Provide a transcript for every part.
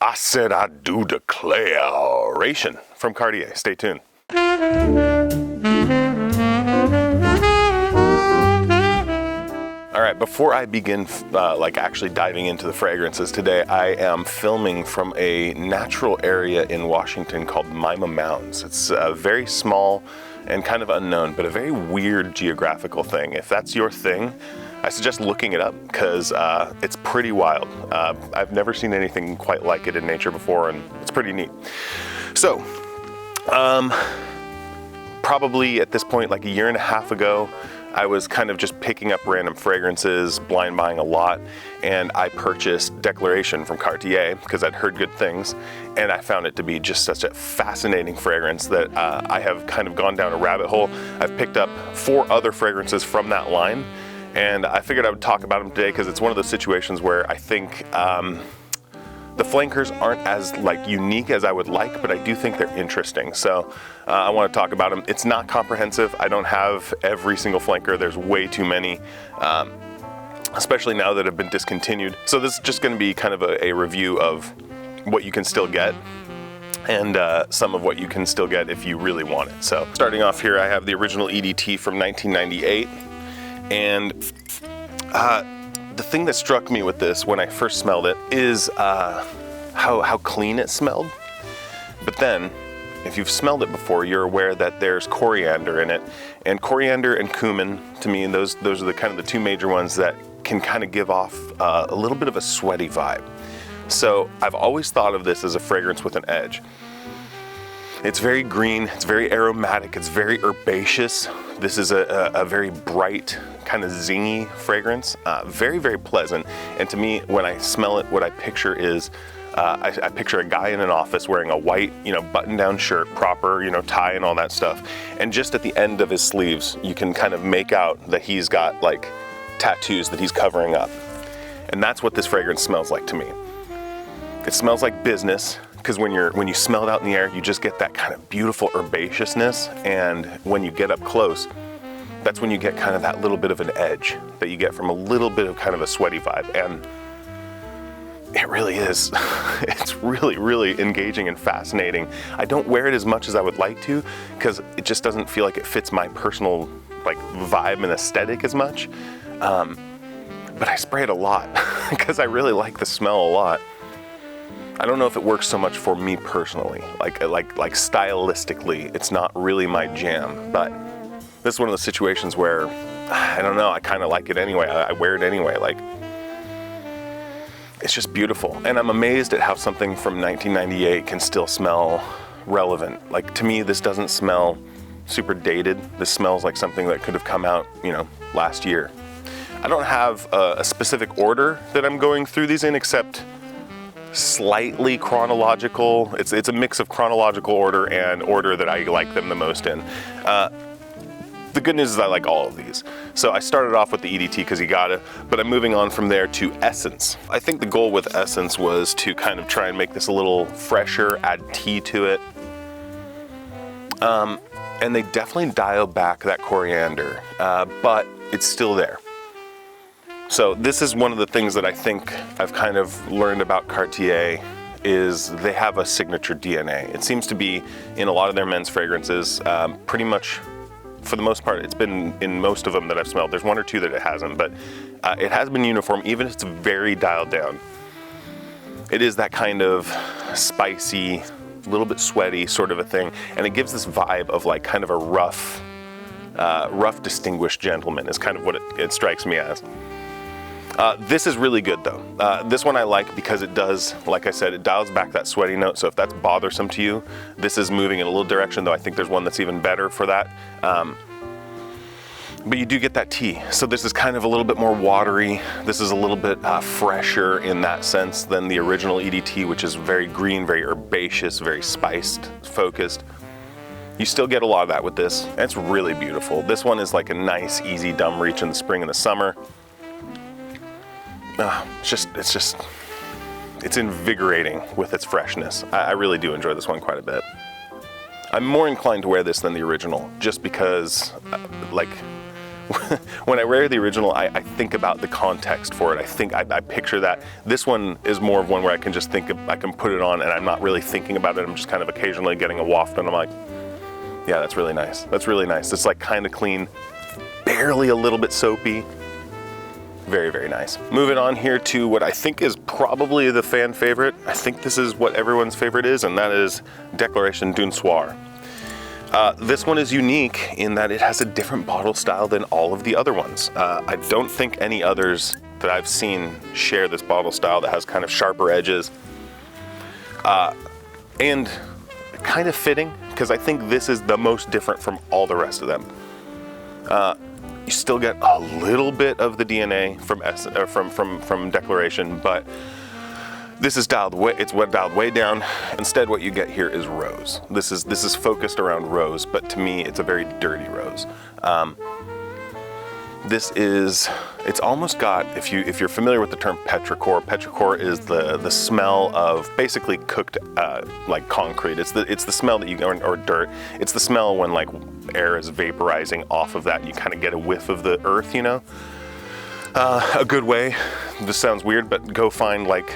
I said I do declaration from Cartier. Stay tuned. All right, before I begin actually diving into the fragrances today, I am filming from a natural area in Washington called Mima Mountains. It's very small and kind of unknown, but a very weird geographical thing. If that's your thing, I suggest looking it up because it's pretty wild. I've never seen anything quite like it in nature before, and it's pretty neat. So, probably at this point, like a year and a half ago, I was kind of just picking up random fragrances, blind buying a lot, and I purchased Declaration from Cartier because I'd heard good things, and I found it to be just such a fascinating fragrance that I have kind of gone down a rabbit hole. I've picked up 4 other fragrances from that line, and I figured I would talk about them today because it's one of those situations where I think the flankers aren't as unique as I would like, but I do think they're interesting. So I want to talk about them. It's not comprehensive. I don't have every single flanker. There's way too many, especially now that have been discontinued. So this is just going to be kind of a review of what you can still get and some of what you can still get if you really want it. So starting off here, I have the original EDT from 1998. And the thing that struck me with this when I first smelled it is how clean it smelled. But then, if you've smelled it before, you're aware that there's coriander in it. And coriander and cumin, to me, those are the kind of the 2 major ones that can kind of give off a little bit of a sweaty vibe. So I've always thought of this as a fragrance with an edge. It's very green, it's very aromatic, it's very herbaceous. This is a very bright, kind of zingy fragrance, very, very pleasant. And to me, when I smell it, what I picture is, I picture a guy in an office wearing a white, button-down shirt, proper, tie and all that stuff. And just at the end of his sleeves, you can kind of make out that he's got tattoos that he's covering up. And that's what this fragrance smells like to me. It smells like business. Because when you smell it out in the air, you just get that kind of beautiful herbaceousness, and when you get up close, that's when you get kind of that little bit of an edge that you get from a little bit of kind of a sweaty vibe, and it really is. It's really, really engaging and fascinating. I don't wear it as much as I would like to because it just doesn't feel like it fits my personal vibe and aesthetic as much, but I spray it a lot because I really like the smell a lot. I don't know if it works so much for me personally, like stylistically, it's not really my jam, but this is one of those situations where, I don't know, I kind of like it anyway, I wear it anyway, it's just beautiful. And I'm amazed at how something from 1998 can still smell relevant. To me, this doesn't smell super dated, this smells like something that could have come out, last year. I don't have a specific order that I'm going through these in, except slightly chronological. It's a mix of chronological order and order that I like them the most in. The good news is I like all of these. So I started off with the EDT because you gotta, but I'm moving on from there to Essence. I think the goal with Essence was to kind of try and make this a little fresher, add tea to it. And they definitely dial back that coriander, but it's still there. So this is one of the things that I think I've kind of learned about Cartier is they have a signature DNA. It seems to be in a lot of their men's fragrances, pretty much for the most part, it's been in most of them that I've smelled. There's 1 or 2 that it hasn't, but it has been uniform, even if it's very dialed down. It is that kind of spicy, a little bit sweaty sort of a thing, and it gives this vibe of kind of a rough, distinguished gentleman is kind of what it strikes me as. This is really good though. This one I like because it does, like I said, it dials back that sweaty note, so if that's bothersome to you, this is moving in a little direction, though I think there's one that's even better for that. But you do get that tea. So this is kind of a little bit more watery. This is a little bit fresher in that sense than the original EDT, which is very green, very herbaceous, very spiced, focused. You still get a lot of that with this, and it's really beautiful. This one is like a nice, easy dumb reach in the spring and the summer. It's invigorating with its freshness. I really do enjoy this one quite a bit. I'm more inclined to wear this than the original, just because, when I wear the original, I think about the context for it. I picture that. This one is more of one where I can just I can put it on and I'm not really thinking about it. I'm just kind of occasionally getting a waft and I'm like, yeah, that's really nice. That's really nice. It's like kind of clean, barely a little bit soapy. Very, very nice. Moving on here to what I think is probably the fan favorite. I think this is what everyone's favorite is, and that is Declaration d'un Soir. This one is unique in that it has a different bottle style than all of the other ones. I don't think any others that I've seen share this bottle style that has kind of sharper edges. And kind of fitting, because I think this is the most different from all the rest of them. You still get a little bit of the DNA from Declaration, but this is dialed way down. Instead, what you get here is rose. This is focused around rose, but to me, it's a very dirty rose. It's almost got, if you're familiar with the term petrichor is the smell of basically cooked like concrete. It's the smell that you get, or dirt. It's the smell when like air is vaporizing off of that and you kind of get a whiff of the earth, you know? A good way, this sounds weird, but go find like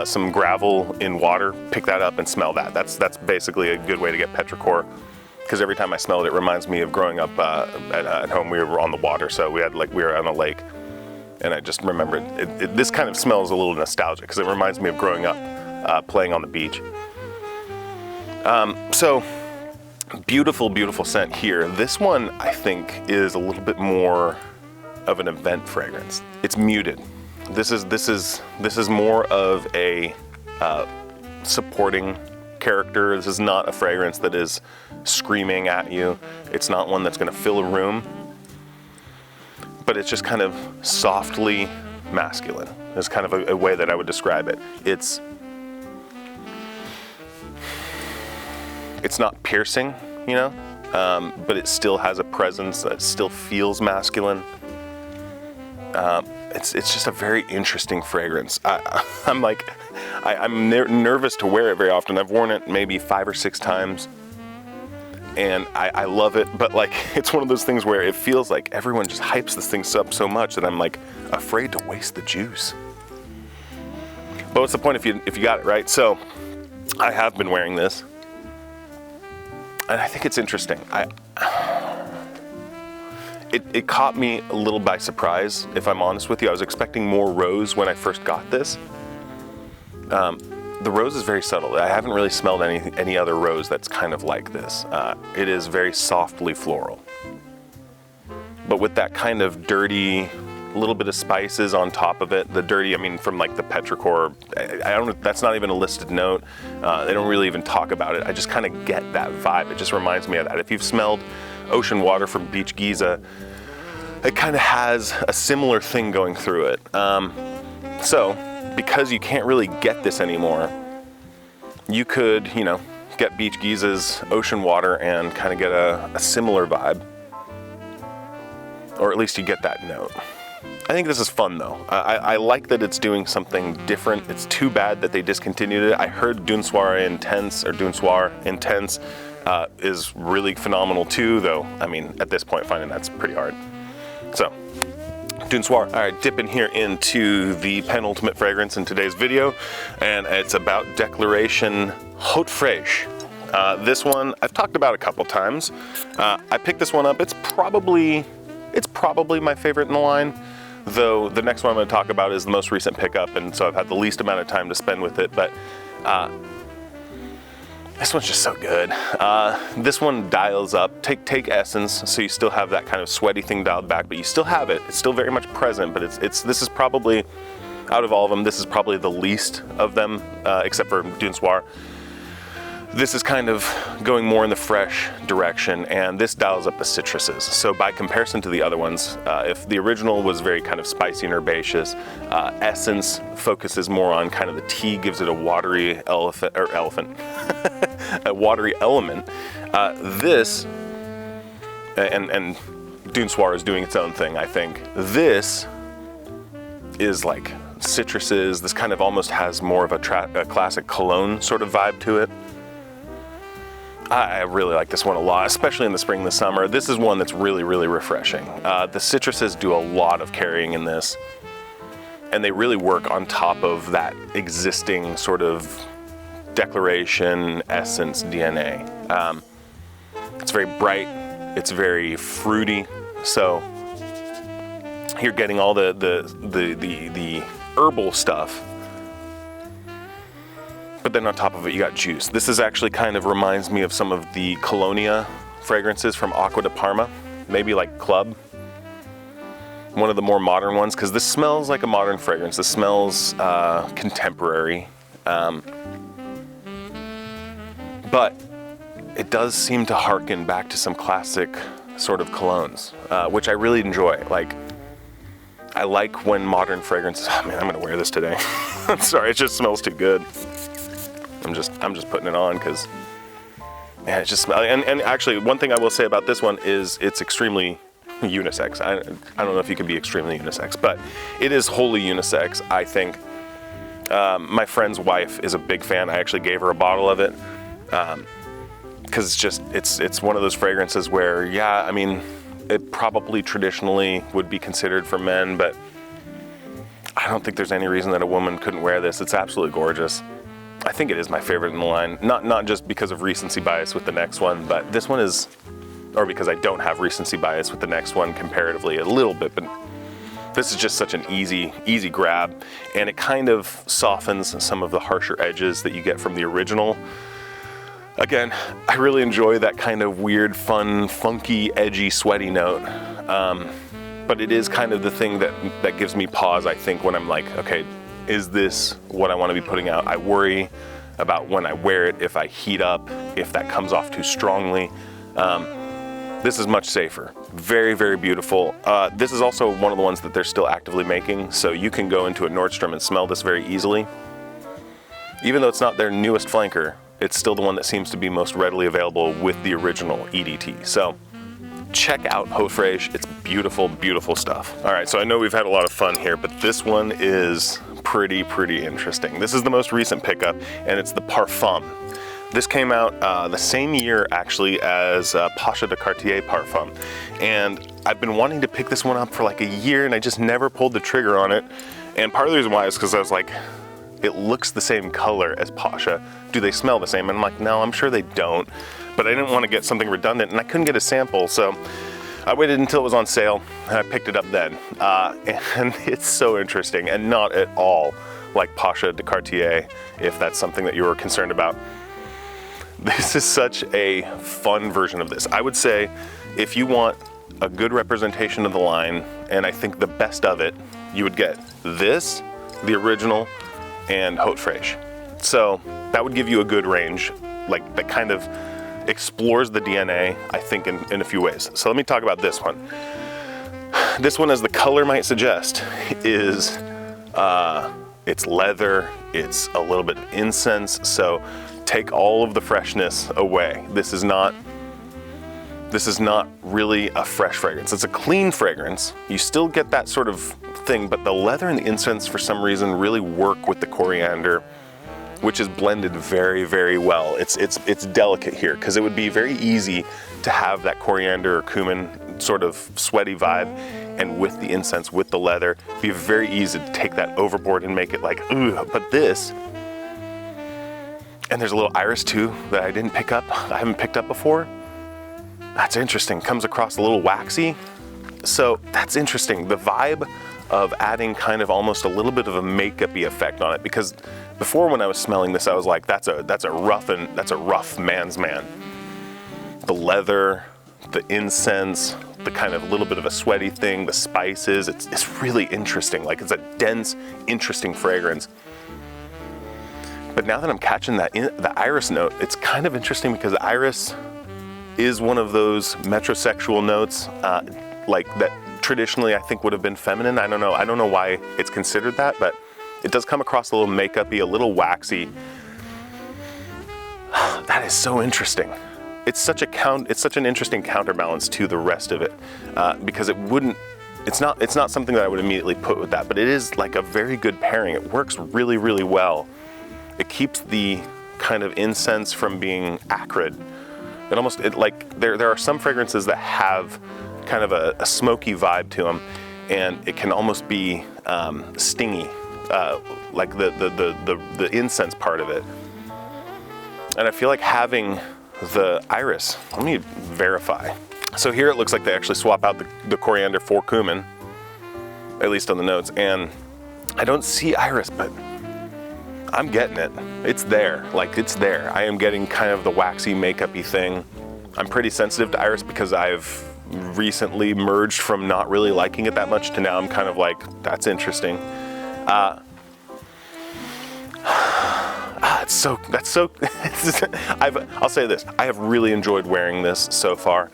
some gravel in water, pick that up and smell that. That's basically a good way to get petrichor, because every time I smell it, it reminds me of growing up at home. We were on the water, so we were on a lake, and I just remembered this kind of smells a little nostalgic because it reminds me of growing up playing on the beach. So beautiful, beautiful scent here. This one I think is a little bit more of an event fragrance. It's muted. This is more of a supporting character. This is not a fragrance that is screaming at you. It's not one that's going to fill a room, but it's just kind of softly masculine. Is kind of a way that I would describe it. It's not piercing, you know, but it still has a presence that still feels masculine. It's just a very interesting fragrance. I'm nervous to wear it very often. I've worn it maybe 5 or 6 times, and I love it. But like, it's one of those things where it feels like everyone just hypes this thing up so much that I'm like afraid to waste the juice. But what's the point if you got it, right? So I have been wearing this, and I think it's interesting. It caught me a little by surprise, if I'm honest with you. I was expecting more rose when I first got this. The rose is very subtle. I haven't really smelled any other rose that's kind of like this. It is very softly floral, but with that kind of dirty, little bit of spices on top of it. The dirty, I mean, from like the petrichor, I don't. That's not even a listed note. They don't really even talk about it. I just kind of get that vibe. It just reminds me of that. If you've smelled ocean water from Beach Giza, it kind of has a similar thing going through it. So because you can't really get this anymore, you could, you know, get Beach Giza's ocean water and kind of get a similar vibe, or at least you get that note. I think this is fun though. I like that it's doing something different. It's too bad that they discontinued it. I heard d'un Soir Intense is really phenomenal too, though. I mean, at this point, finding that's pretty hard. So, d'un Soir. All right, dipping here into the penultimate fragrance in today's video, and it's about Declaration Haute Fraîcheur. This one I've talked about a couple times. I picked this one up. It's probably my favorite in the line, though the next one I'm going to talk about is the most recent pickup, and so I've had the least amount of time to spend with it. But this one's just so good. This one dials up. Take Essence, so you still have that kind of sweaty thing dialed back, but you still have it. It's still very much present, but this is probably, out of all of them, this is probably the least of them, except for d'un Soir. This is kind of going more in the fresh direction, and this dials up the citruses. So by comparison to the other ones, if the original was very kind of spicy and herbaceous, Essence focuses more on kind of the tea, gives it a watery a watery element. This, and d'un Soir is doing its own thing, I think. This is like citruses. This kind of almost has more of a classic cologne sort of vibe to it. I really like this one a lot, especially in the spring and the summer. This is one that's really, really refreshing. The citruses do a lot of carrying in this, and they really work on top of that existing sort of declaration, essence, DNA. It's very bright, it's very fruity, so you're getting all the herbal stuff, but then on top of it you got juice. This is actually kind of reminds me of some of the Colonia fragrances from Acqua di Parma, maybe like Club, one of the more modern ones, because this smells like a modern fragrance. This smells contemporary, but it does seem to harken back to some classic sort of colognes, which I really enjoy. Like, I like when modern fragrances, oh man, I'm gonna wear this today. I'm sorry, it just smells too good. I'm just putting it on because, man, it just smells. And actually, one thing I will say about this one is it's extremely unisex. I don't know if you can be extremely unisex, but it is wholly unisex, I think. My friend's wife is a big fan. I actually gave her a bottle of it because it's one of those fragrances where, yeah, I mean, it probably traditionally would be considered for men, but I don't think there's any reason that a woman couldn't wear this. It's absolutely gorgeous. I think it is my favorite in the line, not just because of recency bias with the next one, but this one is, or because I don't have recency bias with the next one comparatively a little bit, but this is just such an easy grab, and it kind of softens some of the harsher edges that you get from the original. Again, I really enjoy that kind of weird, fun, funky, edgy, sweaty note, but it is kind of the thing that gives me pause, I think, when I'm like, okay, is this what I want to be putting out? I worry about when I wear it, if I heat up, if that comes off too strongly. This is much safer. Very, very beautiful. This is also one of the ones that they're still actively making, so you can go into a Nordstrom and smell this very easily. Even though it's not their newest flanker, it's still the one that seems to be most readily available with the original EDT. So check out Haute Fraîcheur. It's beautiful, beautiful stuff. All right, so I know we've had a lot of fun here, but this one is pretty interesting. This is the most recent pickup, and it's the Parfum. This came out the same year actually as Pasha de Cartier Parfum, and I've been wanting to pick this one up for like a year, and I just never pulled the trigger on it. And part of the reason why is because I was like, it looks the same color as Pasha. Do they smell the same? And I'm like, no, I'm sure they don't. But I didn't want to get something redundant, and I couldn't get a sample, so I waited until it was on sale, and I picked it up then. And it's so interesting, and not at all like Pasha de Cartier, if that's something that you were concerned about. This is such a fun version of this. I would say if you want a good representation of the line, and I think the best of it, you would get this, the original, and Haute Fraîcheur. So that would give you a good range, like that kind of explores the DNA, I think, in a few ways. So let me talk about this one. This one, as the color might suggest, is it's leather, it's a little bit of incense, so take all of the freshness away. This is not really a fresh fragrance. It's a clean fragrance. You still get that sort of thing, but the leather and the incense for some reason really work with the coriander, which is blended very, very well. It's delicate here because it would be very easy to have that coriander or cumin sort of sweaty vibe, and with the incense, with the leather, it'd be very easy to take that overboard and make it like, ugh. But this, and there's a little iris too that I didn't pick up. I haven't picked up before. That's interesting. Comes across a little waxy. So that's interesting. The vibe of adding kind of almost a little bit of a makeup-y effect on it, because before when I was smelling this, I was like, that's a rough man's man. The leather, the incense, the kind of little bit of a sweaty thing, the spices, it's really interesting. Like, it's a dense, interesting fragrance. But now that I'm catching the iris note, it's kind of interesting because iris is one of those metrosexual notes, like that traditionally I think would have been feminine. I don't know why it's considered that, but it does come across a little makeup-y, a little waxy. That is so interesting. It's such an interesting counterbalance to the rest of it, because it's not something that I would immediately put with that, but it is like a very good pairing. It works really, really well. It keeps the kind of incense from being acrid, like there are some fragrances that have kind of a smoky vibe to them, and it can almost be stingy, like the incense part of it. And I feel like having the iris, let me verify. So here it looks like they actually swap out the coriander for cumin, at least on the notes, and I don't see iris, but I'm getting it. It's there, like it's there. I am getting kind of the waxy makeup-y thing. I'm pretty sensitive to iris because I've recently merged from not really liking it that much to now I'm kind of like, that's interesting. I'll say this, I have really enjoyed wearing this so far.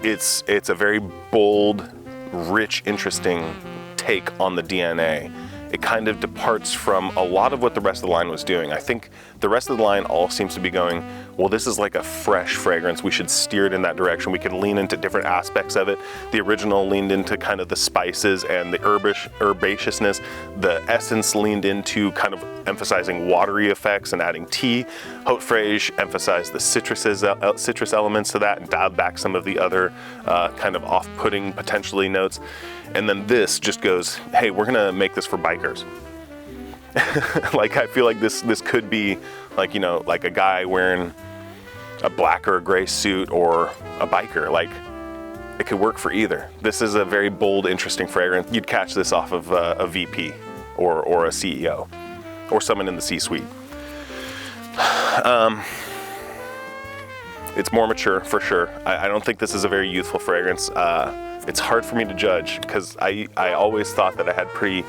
It's a very bold, rich, interesting take on the DNA. It kind of departs from a lot of what the rest of the line was doing. I think the rest of the line all seems to be going, well, this is like a fresh fragrance. We should steer it in that direction. We can lean into different aspects of it. The original leaned into kind of the spices and the herbaceousness. The essence leaned into kind of emphasizing watery effects and adding tea. Haute Fraîcheur emphasized the citrus elements to that and dialed back some of the other kind of off-putting potentially notes. And then this just goes, hey, we're gonna make this for bikers. Like, I feel like this could be like, you know, like a guy wearing a black or a gray suit or a biker. Like, it could work for either. This is a very bold, interesting fragrance. You'd catch this off of a VP or a CEO or someone in the C-suite. It's more mature for sure. I don't think this is a very youthful fragrance. It's hard for me to judge because I always thought that I had pretty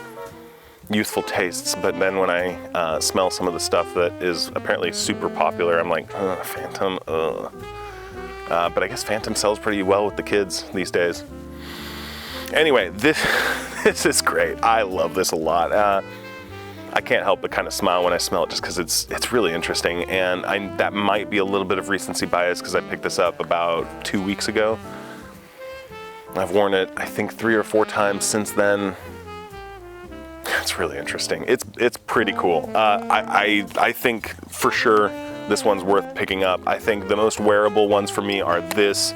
youthful tastes, but then when I smell some of the stuff that is apparently super popular, I'm like, Phantom, but I guess Phantom sells pretty well with the kids these days. Anyway, this is great. I love this a lot. I can't help but kind of smile when I smell it just because it's really interesting, and that might be a little bit of recency bias because I picked this up about 2 weeks ago. I've worn it, I think, 3 or 4 times since then. It's really interesting. It's pretty cool. I think for sure this one's worth picking up. I think the most wearable ones for me are this,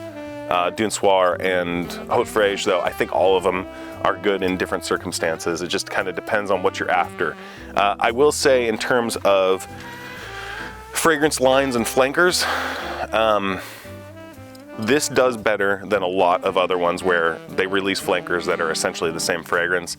Soir and Haute Fraîcheur, though I think all of them are good in different circumstances. It just kind of depends on what you're after. I will say in terms of fragrance lines and flankers, this does better than a lot of other ones where they release flankers that are essentially the same fragrance.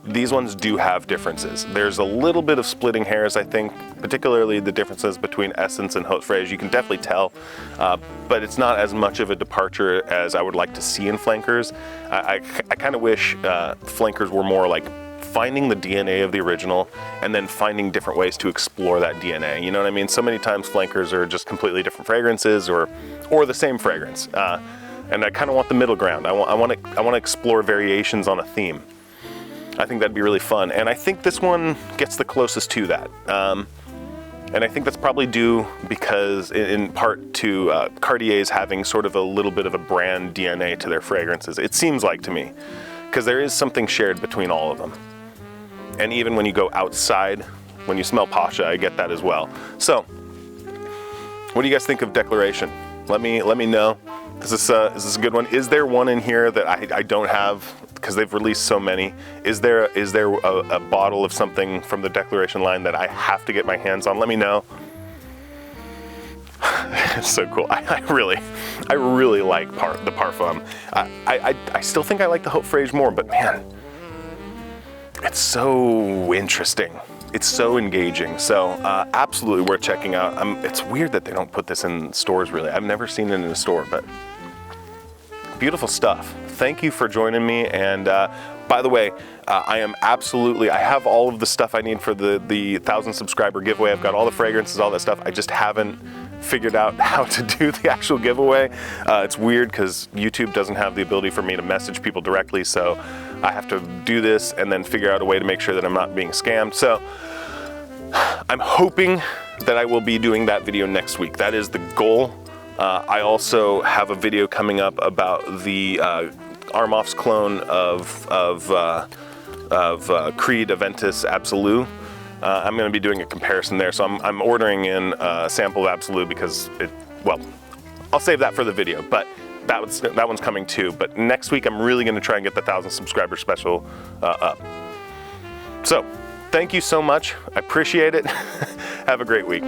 These ones do have differences. There's a little bit of splitting hairs, I think, particularly the differences between Essence and Haute Fraîcheur. You can definitely tell, but it's not as much of a departure as I would like to see in flankers. I kind of wish flankers were more like finding the DNA of the original and then finding different ways to explore that DNA. You know what I mean? So many times flankers are just completely different fragrances or the same fragrance. And I kind of want the middle ground. I want to explore variations on a theme. I think that'd be really fun. And I think this one gets the closest to that. And I think that's probably due because in part to Cartier's having sort of a little bit of a brand DNA to their fragrances. It seems like to me, because there is something shared between all of them. And even when you go outside, when you smell Pasha, I get that as well. So, what do you guys think of Declaration? Let me know. Is this a good one? Is there one in here that I don't have because they've released so many? Is there a bottle of something from the Declaration line that I have to get my hands on? Let me know. It's so cool. I really like the Parfum. I still think I like the Haute Fraîcheur more, but man, it's so interesting. It's so engaging. So absolutely worth checking out. It's weird that they don't put this in stores really. I've never seen it in a store, but beautiful stuff. Thank you for joining me. And by the way, I have all of the stuff I need for the 1,000 subscriber giveaway. I've got all the fragrances, all that stuff. I just haven't figured out how to do the actual giveaway. It's weird because YouTube doesn't have the ability for me to message people directly, so I have to do this and then figure out a way to make sure that I'm not being scammed. So I'm hoping that I will be doing that video next week. That is the goal. I also have a video coming up about the Armof's clone of Creed Aventus Absolute. I'm going to be doing a comparison there, so I'm ordering in a sample of Absolute because well, I'll save that for the video, but that one's coming too. But next week I'm really gonna try and get the 1,000 subscriber special up. So, thank you so much. I appreciate it. Have a great week.